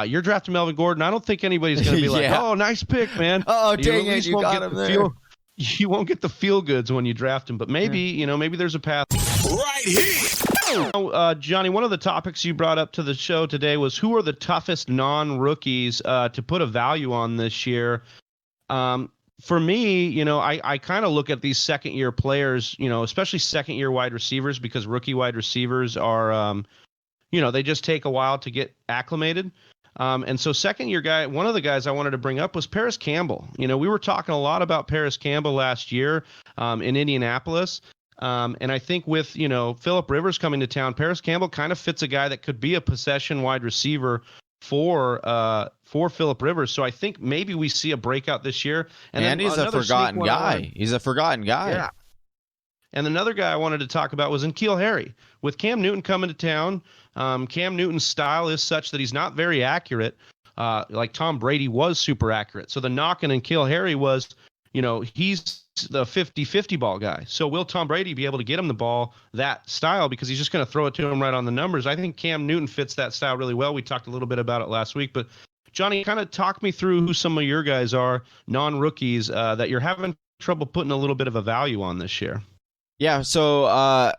you're drafting Melvin Gordon. I don't think anybody's going to be like, oh, nice pick, man. Oh, dang it, you got him there. You won't get the feel goods when you draft him, but maybe, maybe there's a path. Right here. Johnny, one of the topics you brought up to the show today was who are the toughest non-rookies to put a value on this year. For me, I kind of look at these second-year players, especially second-year wide receivers, because rookie wide receivers are, they just take a while to get acclimated. And so second-year guy, one of the guys I wanted to bring up was Paris Campbell. We were talking a lot about Paris Campbell last year in Indianapolis. And I think with, Phillip Rivers coming to town, Paris Campbell kind of fits a guy that could be a possession wide receiver for Phillip Rivers. So I think maybe we see a breakout this year. And he's a forgotten guy. He's a forgotten guy. Yeah. And another guy I wanted to talk about was N'Keal Harry. With Cam Newton coming to town, Cam Newton's style is such that he's not very accurate. Like Tom Brady was super accurate. So the knock on N'Keal Harry was, he's the 50-50 ball guy. So will Tom Brady be able to get him the ball that style, because he's just going to throw it to him right on the numbers? I think Cam Newton fits that style really well. We talked a little bit about it last week, but Johnny, kind of talk me through who some of your guys are, non-rookies, that you're having trouble putting a little bit of a value on this year. Yeah, so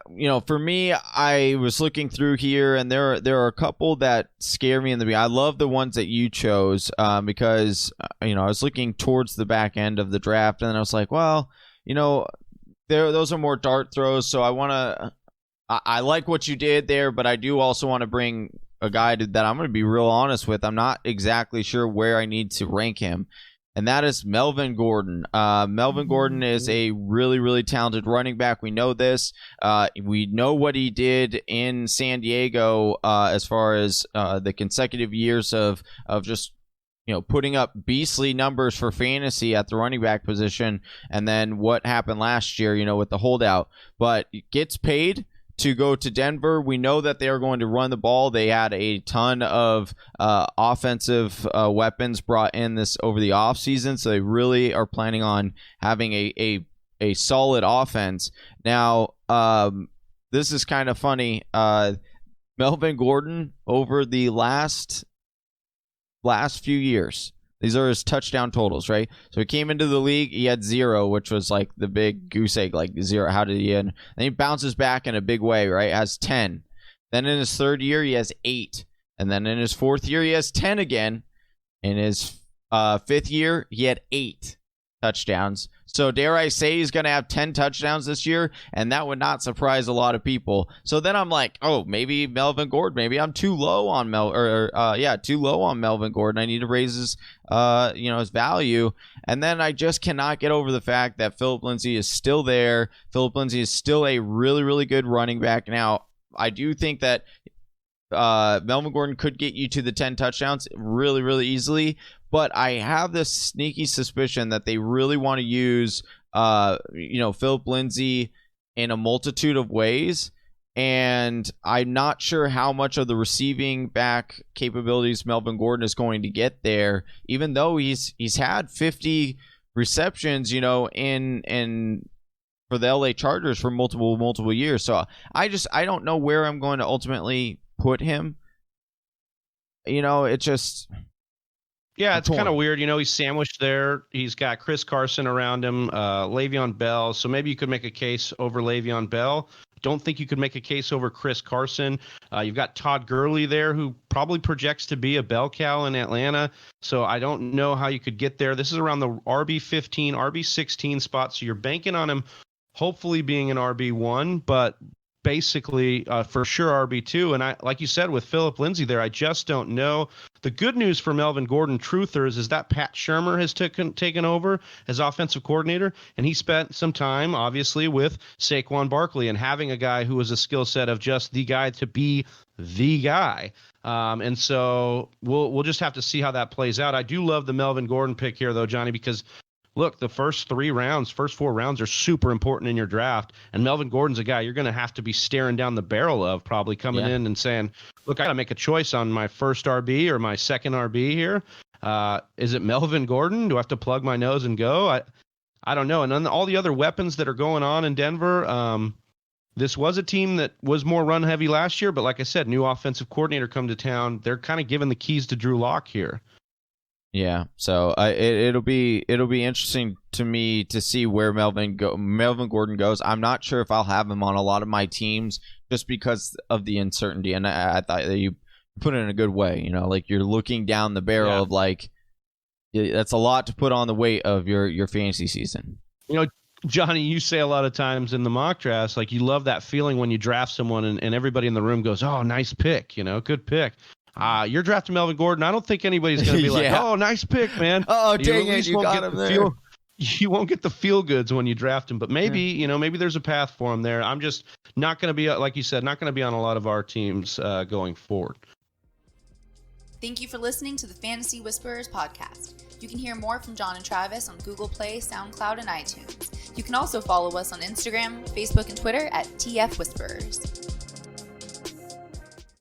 for me, I was looking through here, and there are a couple that scare me in the beginning. I love the ones that you chose because I was looking towards the back end of the draft, and then I was like, well, those are more dart throws. So I like what you did there, but I do also want to bring a guy that I'm going to be real honest with. I'm not exactly sure where I need to rank him. And that is Melvin Gordon. Melvin Gordon is a really, really talented running back. We know this. We know what he did in San Diego as far as the consecutive years of just putting up beastly numbers for fantasy at the running back position, and then what happened last year, with the holdout. But gets paid to go to Denver. We know that they are going to run the ball. They had a ton of offensive weapons brought in this over the offseason, so they really are planning on having a solid offense. Now, this is kind of funny. Melvin Gordon, over the last few years, these are his touchdown totals, right? So he came into the league, he had 0, which was like the big goose egg, like 0. How did he end? Then he bounces back in a big way, right? Has 10. Then in his third year, he has 8. And then in his fourth year, he has 10 again. In his fifth year, he had 8 touchdowns. So dare I say he's going to have 10 touchdowns this year, and that would not surprise a lot of people. So then I'm like, oh, maybe Melvin Gordon. Maybe I'm too low on too low on Melvin Gordon. I need to raise his his value. And then I just cannot get over the fact that Phillip Lindsay is still there. Phillip Lindsay is still a really, really good running back. Now, I do think that Melvin Gordon could get you to the 10 touchdowns really, really easily. But I have this sneaky suspicion that they really want to use, Phillip Lindsay in a multitude of ways. And I'm not sure how much of the receiving back capabilities Melvin Gordon is going to get there, even though he's had 50 receptions, in for the LA Chargers for multiple years. So I don't know where I'm going to ultimately put him. It just... Yeah, it's kind of weird. He's sandwiched there. He's got Chris Carson around him, Le'Veon Bell. So maybe you could make a case over Le'Veon Bell. Don't think you could make a case over Chris Carson. You've got Todd Gurley there, who probably projects to be a bell cow in Atlanta. So I don't know how you could get there. This is around the RB15, RB16 spot. So you're banking on him hopefully being an RB1, but basically for sure RB2. And I, like you said, with Phillip Lindsay there, I just don't know. The good news for Melvin Gordon truthers is that Pat Shurmur has taken over as offensive coordinator, and he spent some time obviously with Saquon Barkley and having a guy who was a skill set of just the guy to be the guy. And so we'll just have to see how that plays out. I do love the Melvin Gordon pick here though, Johnny, because look, the first 4 rounds are super important in your draft. And Melvin Gordon's a guy you're going to have to be staring down the barrel of, probably coming in and saying, look, I got to make a choice on my first RB or my second RB here. Is it Melvin Gordon? Do I have to plug my nose and go? I don't know. And then all the other weapons that are going on in Denver, This was a team that was more run heavy last year, but like I said, new offensive coordinator come to town. They're kind of giving the keys to Drew Lock here. Yeah, so it'll be interesting to me to see where Melvin Gordon goes. I'm not sure if I'll have him on a lot of my teams just because of the uncertainty, and I thought that you put it in a good way. You know, like you're looking down the barrel of like that's a lot to put on the weight of your fantasy season. You know, Johnny, you say a lot of times in the mock drafts, like you love that feeling when you draft someone and everybody in the room goes, "Oh, nice pick," you know, good pick. You're drafting Melvin Gordon. I don't think anybody's going to be like, "Oh, nice pick, man." Oh, dang it, you got him there. You won't get the feel goods when you draft him, but maybe, you know, maybe there's a path for him there. I'm just not going to be, like you said, not going to be on a lot of our teams going forward. Thank you for listening to the Fantasy Whisperers podcast. You can hear more from John and Travis on Google Play, SoundCloud, and iTunes. You can also follow us on Instagram, Facebook, and Twitter at TF Whisperers.